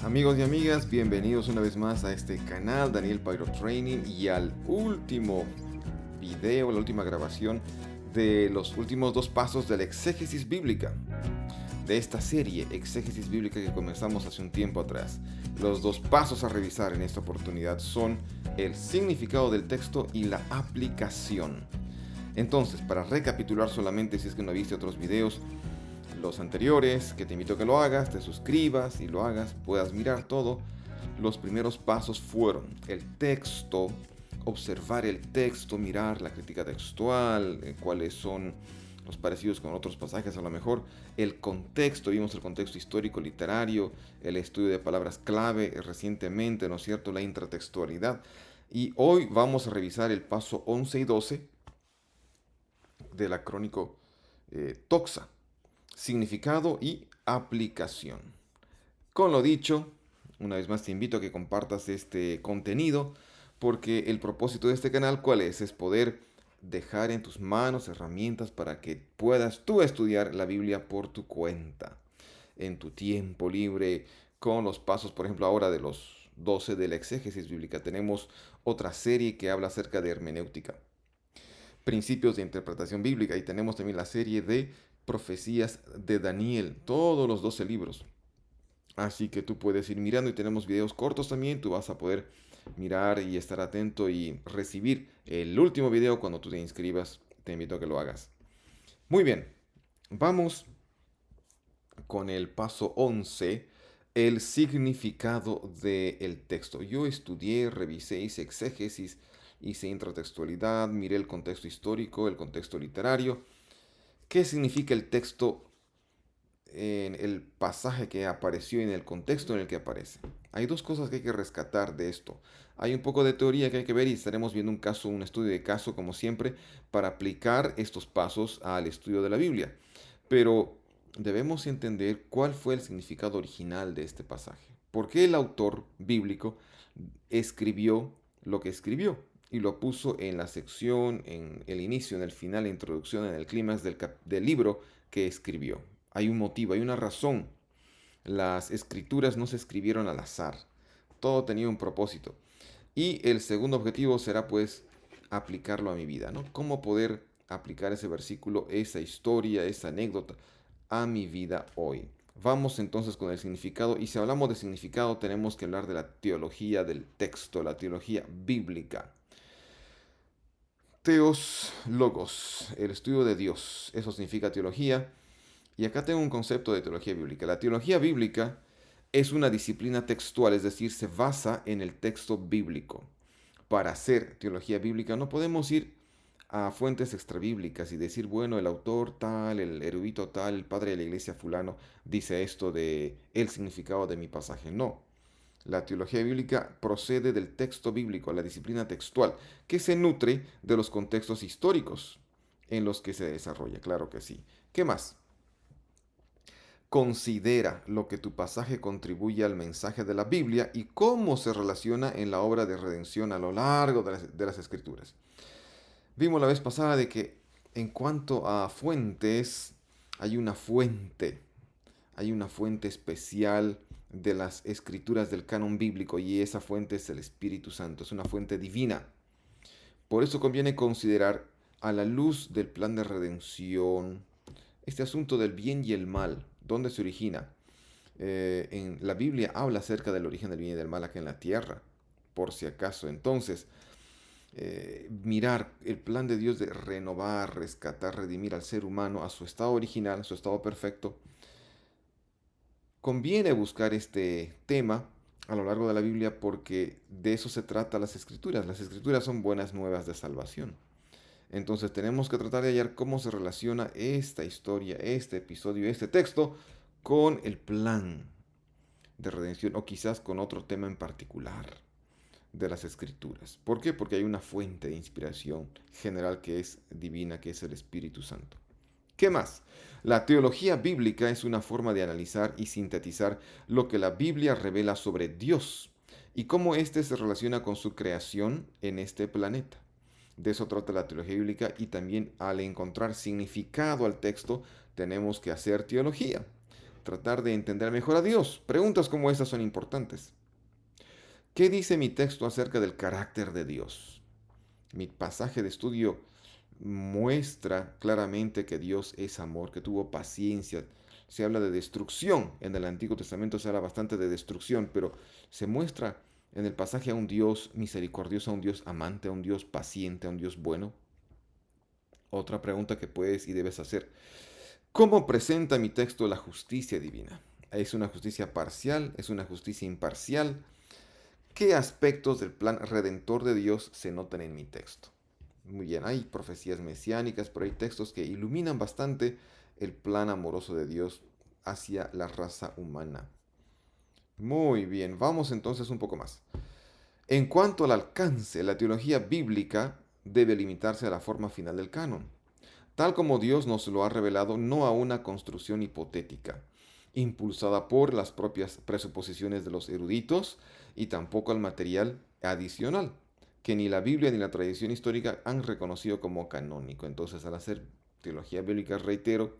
Amigos y amigas, bienvenidos una vez más a este canal Daniel Pyro Training y al último video, la última grabación de los últimos dos pasos de la exégesis bíblica de esta serie exégesis bíblica que comenzamos hace un tiempo atrás. Los dos pasos a revisar en esta oportunidad son el significado del texto y la aplicación. Entonces, para recapitular solamente, si es que no viste otros videos, los anteriores, que te invito a que lo hagas, te suscribas y lo hagas, puedas mirar todo. Los primeros pasos fueron el texto, observar el texto, mirar la crítica textual, cuáles son los parecidos con otros pasajes a lo mejor, el contexto, vimos el contexto histórico, literario, el estudio de palabras clave recientemente, ¿no es cierto?, la intratextualidad. Y hoy vamos a revisar el paso 11 y 12 del acrónico TOXA. Significado y aplicación. Con lo dicho, una vez más te invito a que compartas este contenido porque el propósito de este canal, ¿cuál es? Es poder dejar en tus manos herramientas para que puedas tú estudiar la Biblia por tu cuenta, en tu tiempo libre, con los pasos, por ejemplo, ahora de los 12 de la exégesis bíblica. Tenemos otra serie que habla acerca de hermenéutica, principios de interpretación bíblica, y tenemos también la serie de profecías de Daniel, todos los 12 libros. Así que tú puedes ir mirando y tenemos videos cortos también, tú vas a poder mirar y estar atento y recibir el último video cuando tú te inscribas. Te invito a que lo hagas. Muy bien, vamos con el paso 11, el significado del texto. Yo estudié, revisé, hice exégesis, hice intratextualidad, miré el contexto histórico, el contexto literario. ¿Qué significa el texto en el pasaje que apareció y en el contexto en el que aparece? Hay dos cosas que hay que rescatar de esto. Hay un poco de teoría que hay que ver y estaremos viendo un caso, un estudio de caso como siempre para aplicar estos pasos al estudio de la Biblia. Pero debemos entender cuál fue el significado original de este pasaje. ¿Por qué el autor bíblico escribió lo que escribió? Y lo puso en la sección, en el inicio, en el final, la introducción, en el clímax del libro que escribió. Hay un motivo, hay una razón. Las escrituras no se escribieron al azar. Todo tenía un propósito. Y el segundo objetivo será pues aplicarlo a mi vida, ¿no? ¿Cómo poder aplicar ese versículo, esa historia, esa anécdota a mi vida hoy? Vamos entonces con el significado, y si hablamos de significado tenemos que hablar de la teología del texto, la teología bíblica. Teos logos, el estudio de Dios, eso significa teología. Y acá tengo un concepto de teología bíblica. La teología bíblica es una disciplina textual, es decir, se basa en el texto bíblico. Para hacer teología bíblica no podemos ir a fuentes extrabíblicas y decir, bueno, el autor tal, el erudito tal, el padre de la iglesia fulano dice esto de el significado de mi pasaje. No. La teología bíblica procede del texto bíblico, la disciplina textual, que se nutre de los contextos históricos en los que se desarrolla, claro que sí. ¿Qué más? Considera lo que tu pasaje contribuye al mensaje de la Biblia y cómo se relaciona en la obra de redención a lo largo de las Escrituras. Vimos la vez pasada de que en cuanto a fuentes, hay una fuente, especial de las escrituras del canon bíblico, y esa fuente es el Espíritu Santo, es una fuente divina. Por eso conviene considerar a la luz del plan de redención este asunto del bien y el mal. ¿Dónde se origina? En la Biblia habla acerca del origen del bien y del mal acá en la tierra, por si acaso. Entonces, mirar el plan de Dios de renovar, rescatar, redimir al ser humano a su estado original, a su estado perfecto. Conviene buscar este tema a lo largo de la Biblia porque de eso se trata las Escrituras. Las Escrituras son buenas nuevas de salvación. Entonces tenemos que tratar de hallar cómo se relaciona esta historia, este episodio, este texto con el plan de redención o quizás con otro tema en particular de las Escrituras. ¿Por qué? Porque hay una fuente de inspiración general que es divina, que es el Espíritu Santo. ¿Qué más? La teología bíblica es una forma de analizar y sintetizar lo que la Biblia revela sobre Dios y cómo éste se relaciona con su creación en este planeta. De eso trata la teología bíblica, y también al encontrar significado al texto tenemos que hacer teología, tratar de entender mejor a Dios. Preguntas como estas son importantes. ¿Qué dice mi texto acerca del carácter de Dios? Mi pasaje de estudio muestra claramente que Dios es amor, que tuvo paciencia. Se habla de destrucción. En el Antiguo Testamento se habla bastante de destrucción, pero se muestra en el pasaje a un Dios misericordioso, a un Dios amante, a un Dios paciente, a un Dios bueno. Otra pregunta que puedes y debes hacer: ¿cómo presenta mi texto la justicia divina? ¿Es una justicia parcial? ¿Es una justicia imparcial? ¿Qué aspectos del plan redentor de Dios se notan en mi texto? Muy bien, hay profecías mesiánicas, pero hay textos que iluminan bastante el plan amoroso de Dios hacia la raza humana. Muy bien, vamos entonces un poco más. En cuanto al alcance, la teología bíblica debe limitarse a la forma final del canon, tal como Dios nos lo ha revelado, no a una construcción hipotética, impulsada por las propias presuposiciones de los eruditos, y tampoco al material adicional, que ni la Biblia ni la tradición histórica han reconocido como canónico. Entonces, al hacer teología bíblica, reitero,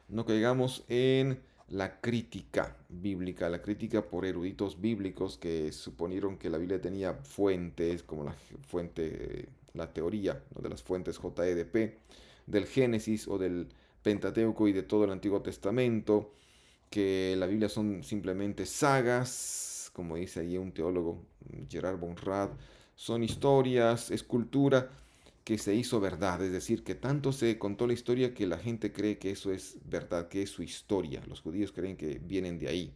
no caigamos en la crítica bíblica, la crítica por eruditos bíblicos que suponieron que la Biblia tenía fuentes, como la fuente, la teoría, ¿no?, de las fuentes JEDP, del Génesis o del Pentateuco y de todo el Antiguo Testamento, que la Biblia son simplemente sagas, como dice ahí un teólogo, Gerard von Rad, son historias, escultura que se hizo verdad, es decir, que tanto se contó la historia que la gente cree que eso es verdad, que es su historia. Los judíos creen que vienen de ahí,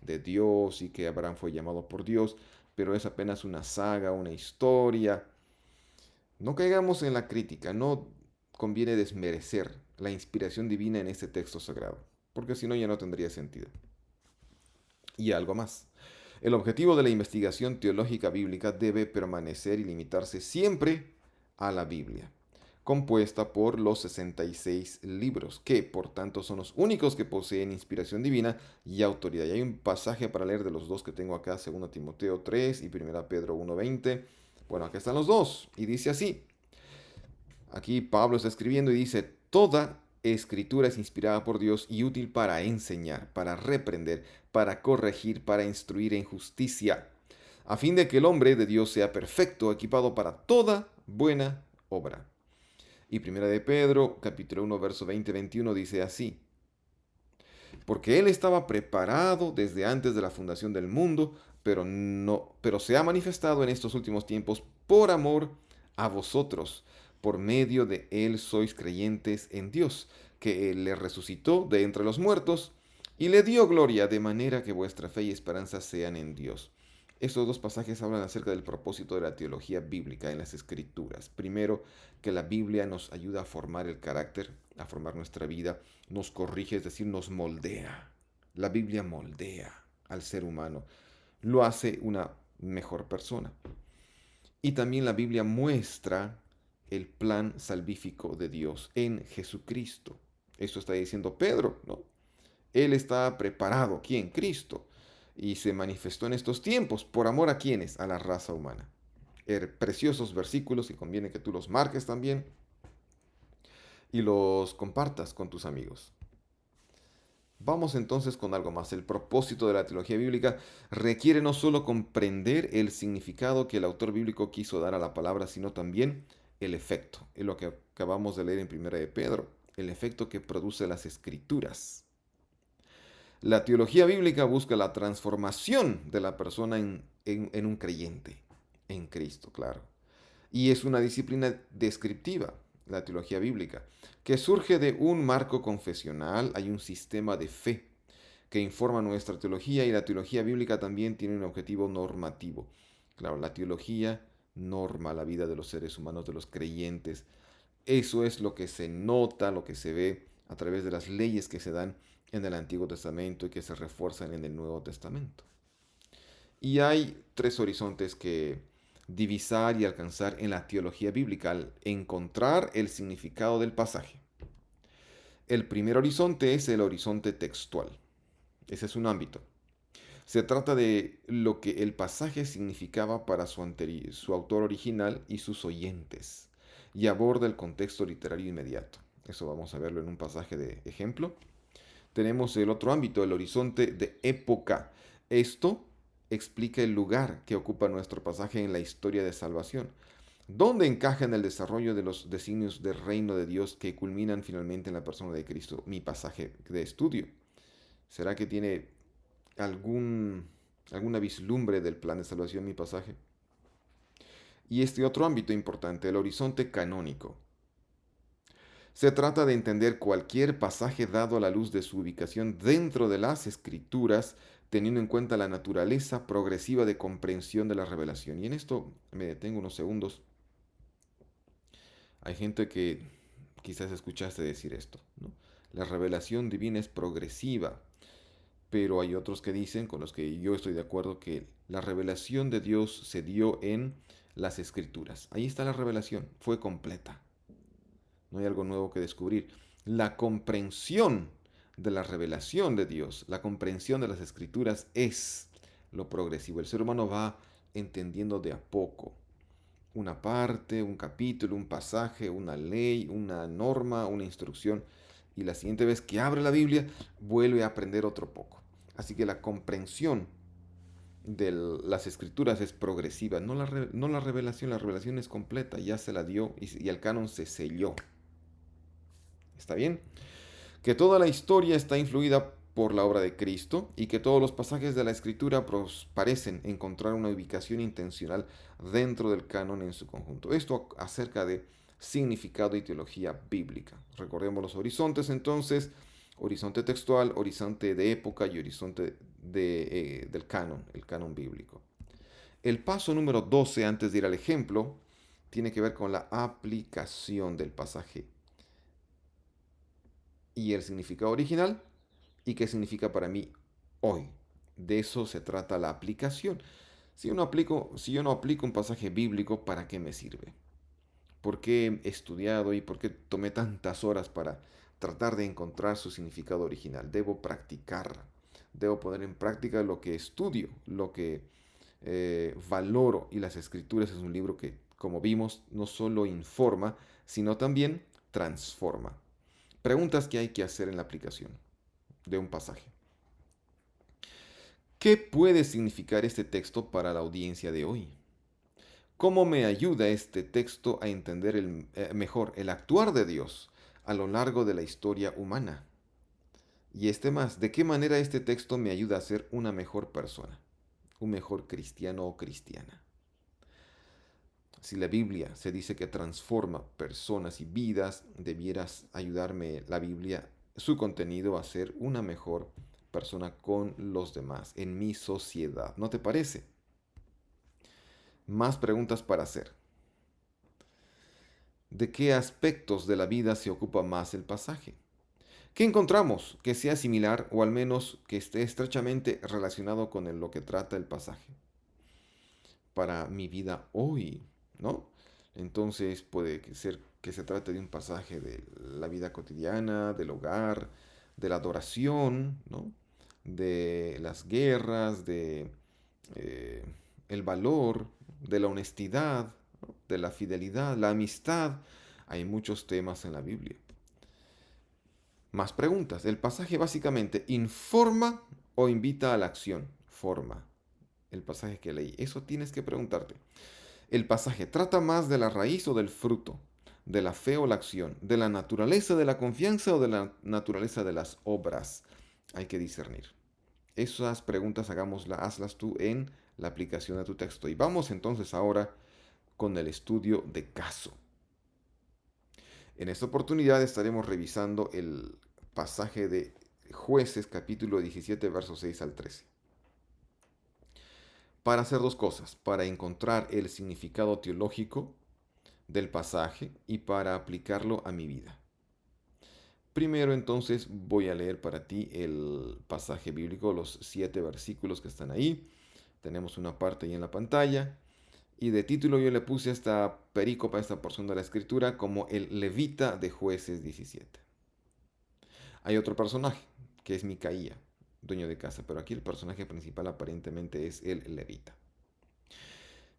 de Dios, y que Abraham fue llamado por Dios, pero es apenas una saga, una historia. No caigamos en la crítica, no conviene desmerecer la inspiración divina en este texto sagrado, porque si no ya no tendría sentido. Y algo más. El objetivo de la investigación teológica bíblica debe permanecer y limitarse siempre a la Biblia, compuesta por los 66 libros, que por tanto son los únicos que poseen inspiración divina y autoridad. Y hay un pasaje para leer de los dos que tengo acá, 2 Timoteo 3 y 1 Pedro 1:20. Bueno, acá están los dos, y dice así. Aquí Pablo está escribiendo y dice: toda escritura es inspirada por Dios y útil para enseñar, para reprender, para corregir, para instruir en justicia, a fin de que el hombre de Dios sea perfecto, equipado para toda buena obra. Y 1 Pedro, capítulo 1, verso 20-21 dice así: porque él estaba preparado desde antes de la fundación del mundo, pero se ha manifestado en estos últimos tiempos por amor a vosotros. Por medio de él sois creyentes en Dios, que él le resucitó de entre los muertos y le dio gloria, de manera que vuestra fe y esperanza sean en Dios. Estos dos pasajes hablan acerca del propósito de la teología bíblica en las Escrituras. Primero, que la Biblia nos ayuda a formar el carácter, a formar nuestra vida, nos corrige, es decir, nos moldea. La Biblia moldea al ser humano, lo hace una mejor persona. Y también la Biblia muestra el plan salvífico de Dios en Jesucristo. Eso está diciendo Pedro, ¿no? Él está preparado, ¿quién? Cristo. Y se manifestó en estos tiempos. ¿Por amor a quiénes? A la raza humana. Preciosos versículos, y conviene que tú los marques también y los compartas con tus amigos. Vamos entonces con algo más. El propósito de la teología bíblica requiere no solo comprender el significado que el autor bíblico quiso dar a la palabra, sino también el efecto. Es lo que acabamos de leer en 1 Pedro, el efecto que produce las escrituras. La teología bíblica busca la transformación de la persona en un creyente, en Cristo, claro. Y es una disciplina descriptiva, la teología bíblica, que surge de un marco confesional. Hay un sistema de fe que informa nuestra teología, y la teología bíblica también tiene un objetivo normativo. Claro, la teología norma la vida de los seres humanos, de los creyentes. Eso es lo que se nota, lo que se ve a través de las leyes que se dan en el Antiguo Testamento y que se refuerzan en el Nuevo Testamento. Y hay tres horizontes que divisar y alcanzar en la teología bíblica al encontrar el significado del pasaje. El primer horizonte es el horizonte textual. Ese es un ámbito. Se trata de lo que el pasaje significaba para su autor original y sus oyentes, y aborda el contexto literario inmediato. Eso vamos a verlo en un pasaje de ejemplo. Tenemos el otro ámbito, el horizonte de época. Esto explica el lugar que ocupa nuestro pasaje en la historia de salvación. ¿Dónde encaja en el desarrollo de los designios del reino de Dios que culminan finalmente en la persona de Cristo mi pasaje de estudio? ¿Será que tiene algún, alguna vislumbre del plan de salvación mi pasaje? Y este otro ámbito importante, el horizonte canónico. Se trata de entender cualquier pasaje dado a la luz de su ubicación dentro de las escrituras, teniendo en cuenta la naturaleza progresiva de comprensión de la revelación. Y en esto me detengo unos segundos. Hay gente que quizás escuchaste decir esto, ¿no? La revelación divina es progresiva, pero hay otros que dicen, con los que yo estoy de acuerdo, que la revelación de Dios se dio en las escrituras. Ahí está la revelación, fue completa. No hay algo nuevo que descubrir. La comprensión de la revelación de Dios, la comprensión de las escrituras es lo progresivo. El ser humano va entendiendo de a poco una parte, un capítulo, un pasaje, una ley, una norma, una instrucción, y la siguiente vez que abre la Biblia vuelve a aprender otro poco. Así que la comprensión de las escrituras es progresiva, no la revelación es completa, ya se la dio y el canon se selló. ¿Está bien? Que toda la historia está influida por la obra de Cristo y que todos los pasajes de la escritura parecen encontrar una ubicación intencional dentro del canon en su conjunto. Esto acerca de significado y teología bíblica. Recordemos los horizontes entonces, horizonte textual, horizonte de época y horizonte del canon, el canon bíblico. El paso número 12 antes de ir al ejemplo tiene que ver con la aplicación del pasaje y el significado original y qué significa para mí hoy. De eso se trata la aplicación. Si yo no aplico un pasaje bíblico, ¿para qué me sirve? ¿Por qué he estudiado y por qué tomé tantas horas para tratar de encontrar su significado original? Debo practicar, debo poner en práctica lo que estudio, lo que valoro. Y las Escrituras es un libro que, como vimos, no solo informa, sino también transforma. Preguntas que hay que hacer en la aplicación de un pasaje. ¿Qué puede significar este texto para la audiencia de hoy? ¿Cómo me ayuda este texto a entender mejor el actuar de Dios a lo largo de la historia humana? Y ¿de qué manera este texto me ayuda a ser una mejor persona, un mejor cristiano o cristiana? Si la Biblia se dice que transforma personas y vidas, debieras ayudarme la Biblia, su contenido, a ser una mejor persona con los demás, en mi sociedad. ¿No te parece? Más preguntas para hacer. ¿De qué aspectos de la vida se ocupa más el pasaje? ¿Qué encontramos que sea similar o al menos que esté estrechamente relacionado con lo que trata el pasaje para mi vida hoy, ¿no? Entonces puede ser que se trate de un pasaje de la vida cotidiana, del hogar, de la adoración, ¿no? De las guerras, de eh, el valor, de la honestidad, ¿no? De la fidelidad, la amistad. Hay muchos temas en la Biblia. Más preguntas. El pasaje básicamente informa o invita a la acción. Forma. El pasaje que leí. Eso tienes que preguntarte. El pasaje trata más de la raíz o del fruto, de la fe o la acción, de la naturaleza de la confianza o de la naturaleza de las obras. Hay que discernir. Esas preguntas hazlas tú en la aplicación de tu texto. Y vamos entonces ahora con el estudio de caso. En esta oportunidad estaremos revisando el pasaje de Jueces capítulo 17 versos 6 al 13. Para hacer dos cosas, para encontrar el significado teológico del pasaje y para aplicarlo a mi vida. Primero entonces voy a leer para ti el pasaje bíblico, los 7 versículos que están ahí. Tenemos una parte ahí en la pantalla. Y de título yo le puse esta perícopa, esta porción de la escritura, como el levita de Jueces 17. Hay otro personaje, que es Micaía. dueño de casa, pero aquí el personaje principal aparentemente es el levita.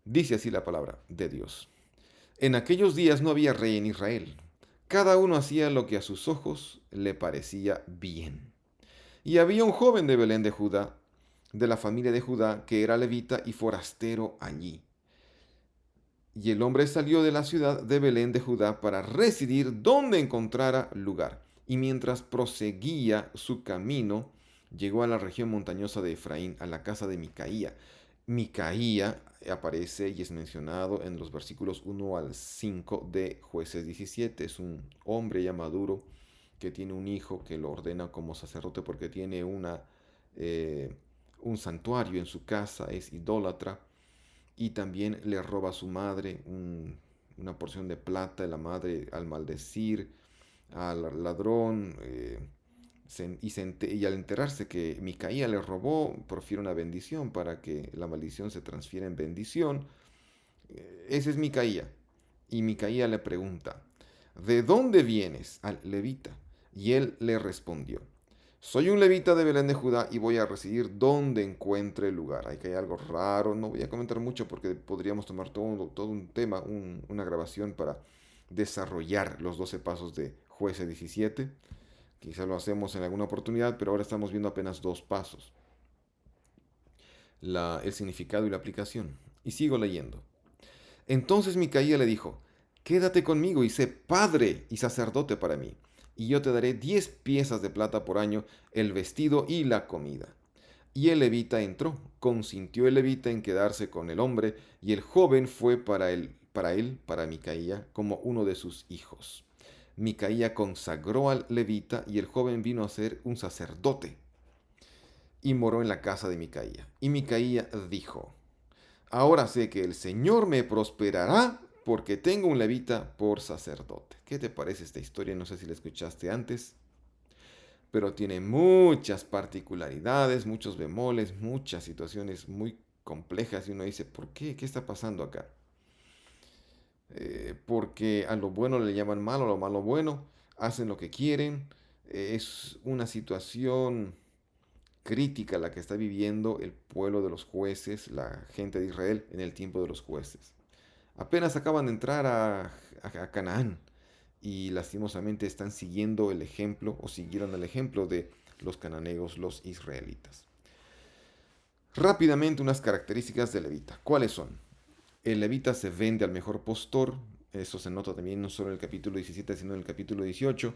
Dice así la palabra de Dios. En aquellos días no había rey en Israel. Cada uno hacía lo que a sus ojos le parecía bien. Y había un joven de Belén de Judá, de la familia de Judá, que era levita y forastero allí. Y el hombre salió de la ciudad de Belén de Judá para residir donde encontrara lugar. Y mientras proseguía su camino, llegó a la región montañosa de Efraín, a la casa de Micaía. Micaía aparece y es mencionado en los versículos 1 al 5 de Jueces 17. Es un hombre ya maduro que tiene un hijo que lo ordena como sacerdote porque tiene eh, un santuario en su casa, es idólatra y también le roba a su madre una porción de plata de la madre al maldecir al ladrón y al enterarse que Micaía le robó, profiere una bendición para que la maldición se transfiera en bendición. Ese es Micaía. Y Micaía le pregunta, ¿de dónde vienes? Al levita. Y él le respondió, soy un levita de Belén de Judá y voy a residir donde encuentre lugar. Hay que hay algo raro, no voy a comentar mucho porque podríamos tomar todo un tema, una grabación para desarrollar los 12 pasos de Jueces 17. Quizá lo hacemos en alguna oportunidad, pero ahora estamos viendo apenas 2 pasos. El significado y la aplicación. Y sigo leyendo. Entonces Micaía le dijo, quédate conmigo y sé padre y sacerdote para mí, y yo te daré 10 piezas de plata por año, el vestido y la comida. Y el levita entró, consintió el levita en quedarse con el hombre, y el joven fue para Micaía, como uno de sus hijos. Micaía consagró al levita, y el joven vino a ser un sacerdote, y moró en la casa de Micaía. Y Micaía dijo, ahora sé que el Señor me prosperará porque tengo un levita por sacerdote. ¿Qué te parece esta historia? No sé si la escuchaste antes, pero tiene muchas particularidades, muchos bemoles, muchas situaciones muy complejas y uno dice, ¿por qué? ¿Qué está pasando acá? Porque a lo bueno le llaman malo, a lo malo bueno, hacen lo que quieren. Es una situación crítica la que está viviendo el pueblo de los jueces, la gente de Israel en el tiempo de los jueces. Apenas acaban de entrar a Canaán y lastimosamente están siguiendo el ejemplo o siguieron el ejemplo de los cananeos, los israelitas. Rápidamente unas características del levita. ¿Cuáles son? El levita se vende al mejor postor, eso se nota también no solo en el capítulo 17 sino en el capítulo 18.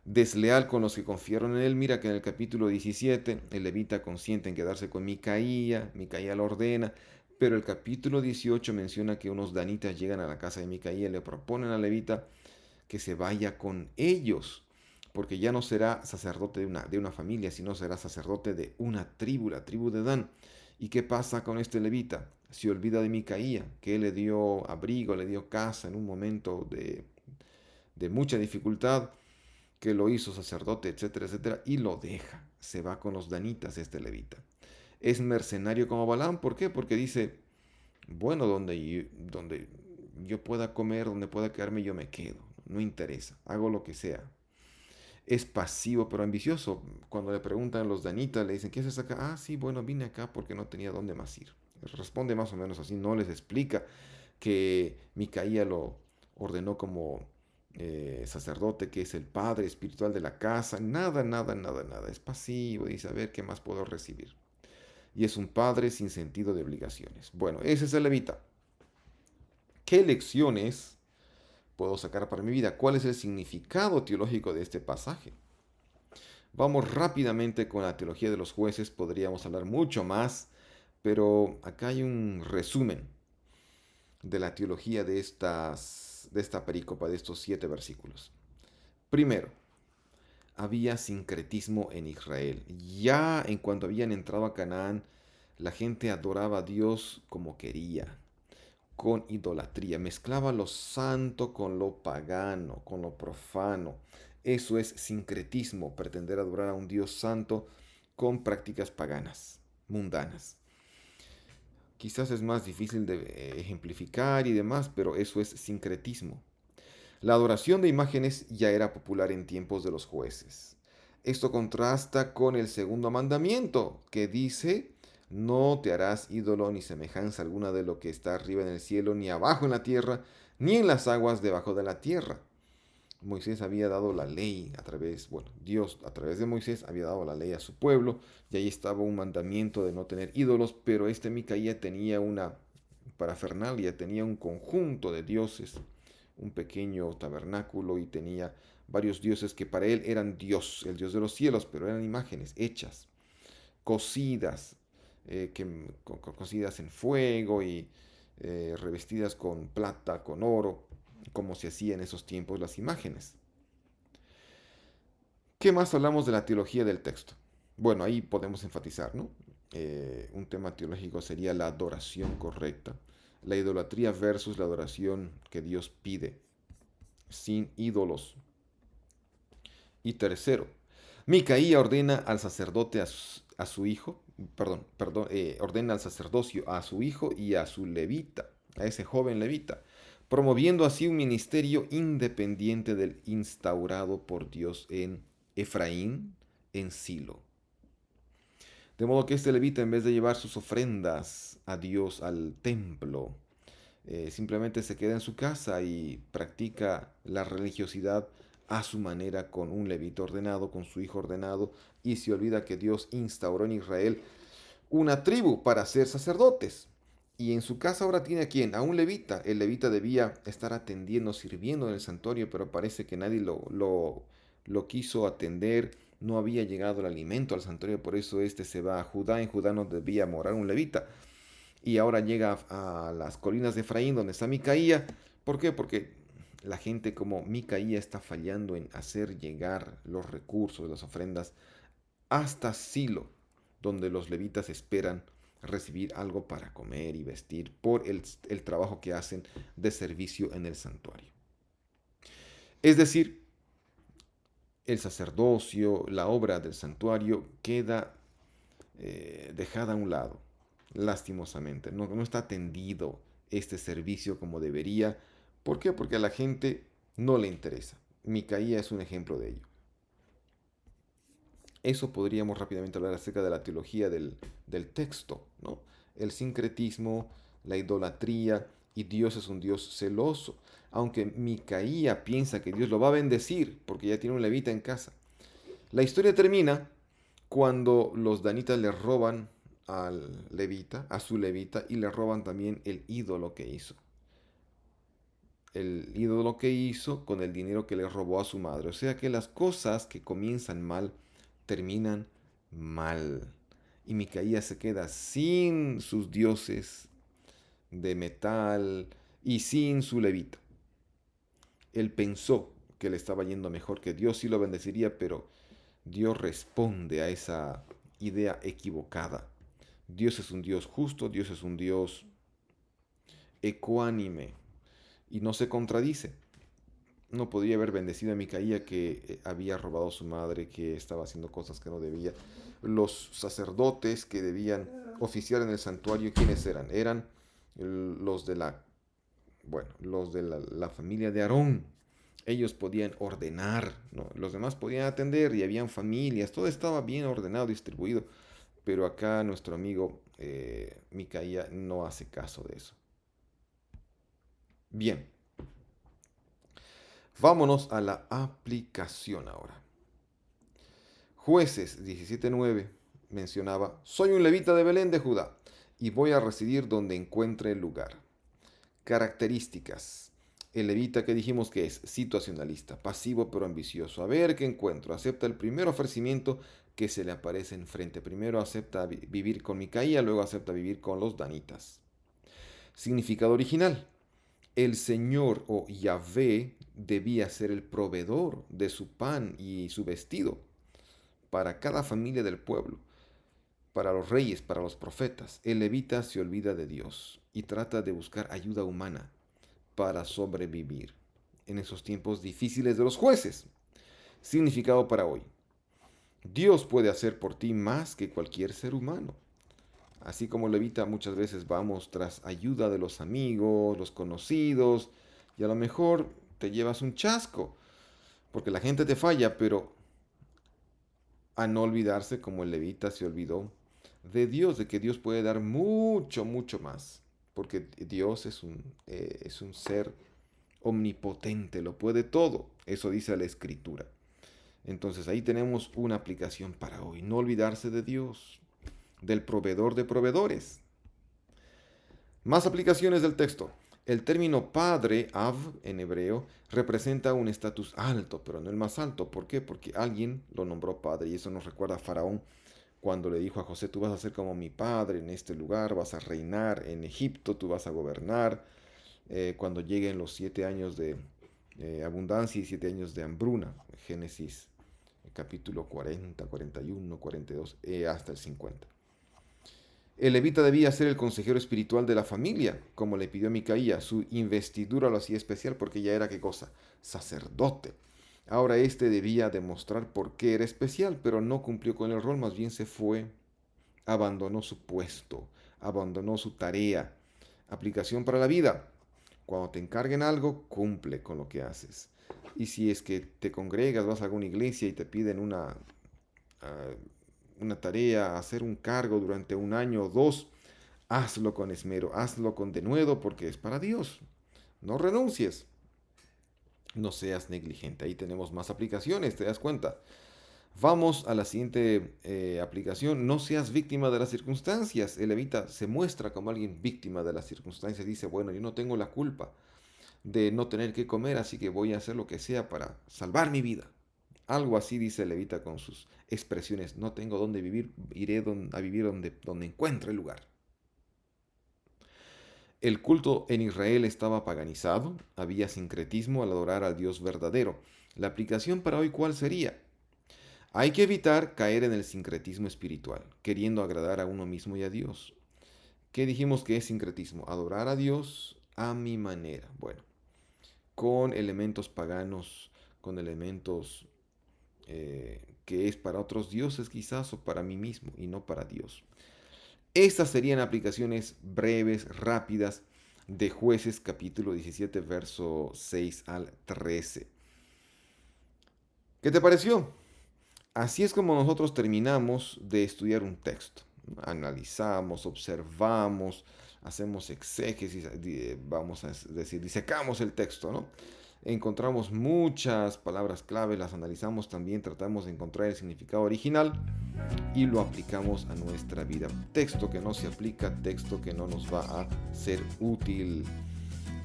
Desleal con los que confiaron en él. Mira que en el capítulo 17 el levita consiente en quedarse con Micaía, Micaía lo ordena, pero el capítulo 18 menciona que unos danitas llegan a la casa de Micaía y le proponen al levita que se vaya con ellos, porque ya no será sacerdote de una familia, sino será sacerdote de una tribu, la tribu de Dan. ¿Y qué pasa con este levita? Se olvida de Micaía, que él le dio abrigo, le dio casa en un momento de mucha dificultad, que lo hizo sacerdote, etcétera, etcétera, y lo deja. Se va con los danitas este levita. Es mercenario como Balaam, ¿por qué? Porque dice, bueno, donde yo pueda comer, donde pueda quedarme, yo me quedo. No interesa, hago lo que sea. Es pasivo pero ambicioso. Cuando le preguntan a los danitas, le dicen, ¿qué haces acá? Ah, sí, bueno, vine acá porque no tenía dónde más ir. Responde más o menos así, no les explica que Micaía lo ordenó como sacerdote, que es el padre espiritual de la casa. Nada, nada, nada, nada. Es pasivo, dice, a ver qué más puedo recibir. Y es un padre sin sentido de obligaciones. Bueno, ese es el levita. ¿Qué lecciones puedo sacar para mi vida? ¿Cuál es el significado teológico de este pasaje? Vamos rápidamente con la teología de los jueces. Podríamos hablar mucho más, pero acá hay un resumen de la teología de esta perícopa, de estos 7 versículos. Primero, había sincretismo en Israel. Ya en cuanto habían entrado a Canaán, la gente adoraba a Dios como quería, con idolatría. Mezclaba lo santo con lo pagano, con lo profano. Eso es sincretismo, pretender adorar a un Dios santo con prácticas paganas, mundanas. Quizás es más difícil de ejemplificar y demás, pero eso es sincretismo. La adoración de imágenes ya era popular en tiempos de los jueces. Esto contrasta con el segundo mandamiento, que dice, no te harás ídolo ni semejanza alguna de lo que está arriba en el cielo, ni abajo en la tierra, ni en las aguas debajo de la tierra. Moisés había dado la ley a través, bueno, Dios a través de Moisés había dado la ley a su pueblo, y ahí estaba un mandamiento de no tener ídolos, pero Micaía tenía una parafernalia, tenía un conjunto de dioses, un pequeño tabernáculo, y tenía varios dioses que para él eran Dios, el Dios de los cielos, pero eran imágenes hechas, cocidas, cocidas en fuego y revestidas con plata, con oro, como se hacía en esos tiempos las imágenes. ¿Qué más hablamos de la teología del texto? Bueno, ahí podemos enfatizar, ¿no? Un tema teológico sería la adoración correcta, la idolatría versus la adoración que Dios pide, sin ídolos. Y tercero, Micaía ordena al sacerdote a su hijo, ordena al sacerdocio a su hijo y a su levita, a ese joven levita, promoviendo así un ministerio independiente del instaurado por Dios en Efraín, en Silo. De modo que este levita, en vez de llevar sus ofrendas a Dios al templo, simplemente se queda en su casa y practica la religiosidad a su manera con un levita ordenado, con su hijo ordenado, y se olvida que Dios instauró en Israel una tribu para ser sacerdotes. Y en su casa ahora tiene a quién, a un levita. El levita debía estar atendiendo, sirviendo en el santuario, pero parece que nadie lo quiso atender. No había llegado el alimento al santuario, por eso este se va a Judá. En Judá no debía morar un levita. Y ahora llega a las colinas de Efraín, donde está Micaía. ¿Por qué? Porque la gente como Micaía está fallando en hacer llegar los recursos, las ofrendas, hasta Silo, donde los levitas esperan recibir algo para comer y vestir por el trabajo que hacen de servicio en el santuario. Es decir, el sacerdocio, la obra del santuario queda dejada a un lado, lastimosamente. No está atendido este servicio como debería. ¿Por qué? Porque a la gente no le interesa. Micaía es un ejemplo de ello. Eso podríamos rápidamente hablar acerca de la teología del texto, ¿no? El sincretismo, la idolatría, y Dios es un Dios celoso. Aunque Micaía piensa que Dios lo va a bendecir porque ya tiene un levita en casa. La historia termina cuando los danitas le roban al levita, a su levita, y le roban también el ídolo que hizo. El ídolo que hizo con el dinero que le robó a su madre. O sea que las cosas que comienzan mal terminan mal. Y Micaía se queda sin sus dioses de metal y sin su levita. Él pensó que le estaba yendo mejor, que Dios sí lo bendeciría, pero Dios responde a esa idea equivocada. Dios es un Dios justo, Dios es un Dios ecuánime y no se contradice. No podría haber bendecido a Micaía, que había robado a su madre, que estaba haciendo cosas que no debía. Los sacerdotes que debían oficiar en el santuario, ¿quiénes eran? Eran los de la familia de Aarón. Ellos podían ordenar, ¿no? Los demás podían atender y habían familias, todo estaba bien ordenado, distribuido, pero acá nuestro amigo Micaía no hace caso de eso. Bien, vámonos a la aplicación ahora. Jueces 17:9 mencionaba, soy un levita de Belén de Judá y voy a residir donde encuentre el lugar. Características. El levita que dijimos que es situacionalista, pasivo pero ambicioso. A ver qué encuentro. Acepta el primer ofrecimiento que se le aparece enfrente. Primero acepta vivir con Micaía, luego acepta vivir con los danitas. Significado original. El Señor o Yahvé debía ser el proveedor de su pan y su vestido para cada familia del pueblo, para los reyes, para los profetas. El levita se olvida de Dios y trata de buscar ayuda humana para sobrevivir en esos tiempos difíciles de los jueces. Significado para hoy. Dios puede hacer por ti más que cualquier ser humano. Así como levita, muchas veces vamos tras ayuda de los amigos, los conocidos, y a lo mejor te llevas un chasco, porque la gente te falla, pero a no olvidarse, como el levita se olvidó, de Dios, de que Dios puede dar mucho, mucho más, porque Dios es un ser omnipotente, lo puede todo, eso dice la Escritura. Entonces ahí tenemos una aplicación para hoy, no olvidarse de Dios, del proveedor de proveedores. Más aplicaciones del texto. El término padre, Av, en hebreo, representa un estatus alto, pero no el más alto. ¿Por qué? Porque alguien lo nombró padre, y eso nos recuerda a Faraón cuando le dijo a José: tú vas a ser como mi padre en este lugar, vas a reinar en Egipto, tú vas a gobernar cuando lleguen los 7 años de abundancia y 7 años de hambruna. Génesis capítulo 40, 41, 42, hasta el 50. El levita debía ser el consejero espiritual de la familia, como le pidió Micaía. Su investidura lo hacía especial porque ya era, ¿qué cosa? Sacerdote. Ahora este debía demostrar por qué era especial, pero no cumplió con el rol, más bien se fue, abandonó su puesto, abandonó su tarea. Aplicación para la vida. Cuando te encarguen algo, cumple con lo que haces. Y si es que te congregas, vas a alguna iglesia y te piden una tarea, hacer un cargo durante un año o dos, hazlo con esmero, hazlo con denuedo, porque es para Dios. No renuncies. No seas negligente. Ahí tenemos más aplicaciones, ¿te das cuenta? Vamos a la siguiente aplicación. No seas víctima de las circunstancias. El levita se muestra como alguien víctima de las circunstancias. Dice: bueno, yo no tengo la culpa de no tener que comer, así que voy a hacer lo que sea para salvar mi vida. Algo así dice el levita con sus expresiones: no tengo dónde vivir, iré a vivir donde encuentre el lugar. El culto en Israel estaba paganizado, había sincretismo al adorar al Dios verdadero. La aplicación para hoy, ¿cuál sería? Hay que evitar caer en el sincretismo espiritual, queriendo agradar a uno mismo y a Dios. ¿Qué dijimos que es sincretismo? Adorar a Dios a mi manera. Bueno, con elementos paganos, con elementos que es para otros dioses quizás, o para mí mismo y no para Dios. Estas serían aplicaciones breves, rápidas, de Jueces capítulo 17, verso 6 al 13. ¿Qué te pareció? Así es como nosotros terminamos de estudiar un texto. Analizamos, observamos, hacemos exégesis, vamos a decir, disecamos el texto, ¿no? Encontramos muchas palabras clave, las analizamos también, tratamos de encontrar el significado original y lo aplicamos a nuestra vida. Texto que no se aplica, texto que no nos va a ser útil.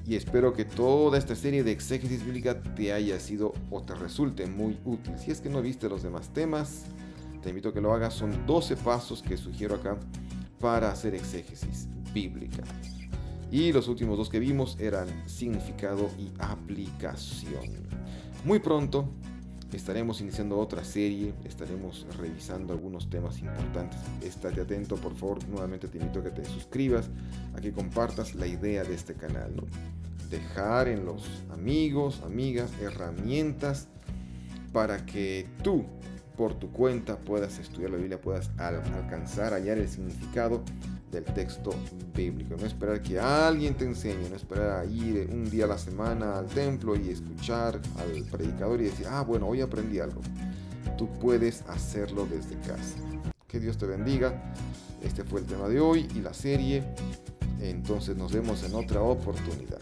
Y espero que toda esta serie de exégesis bíblica te haya sido o te resulte muy útil. Si es que no viste los demás temas, te invito a que lo hagas. Son 12 pasos que sugiero acá para hacer exégesis bíblica. Y los últimos dos que vimos eran significado y aplicación. Muy pronto estaremos iniciando otra serie, estaremos revisando algunos temas importantes. Estate atento, por favor. Nuevamente te invito a que te suscribas, a que compartas la idea de este canal, ¿no? Dejar en los amigos, amigas, herramientas para que tú, por tu cuenta, puedas estudiar la Biblia, puedas alcanzar, hallar el significado del texto bíblico. No esperar que alguien te enseñe, no esperar a ir un día a la semana al templo y escuchar al predicador y decir: bueno, hoy aprendí algo. Tú puedes hacerlo desde casa. Que Dios te bendiga. Este fue el tema de hoy y la serie. Entonces nos vemos en otra oportunidad.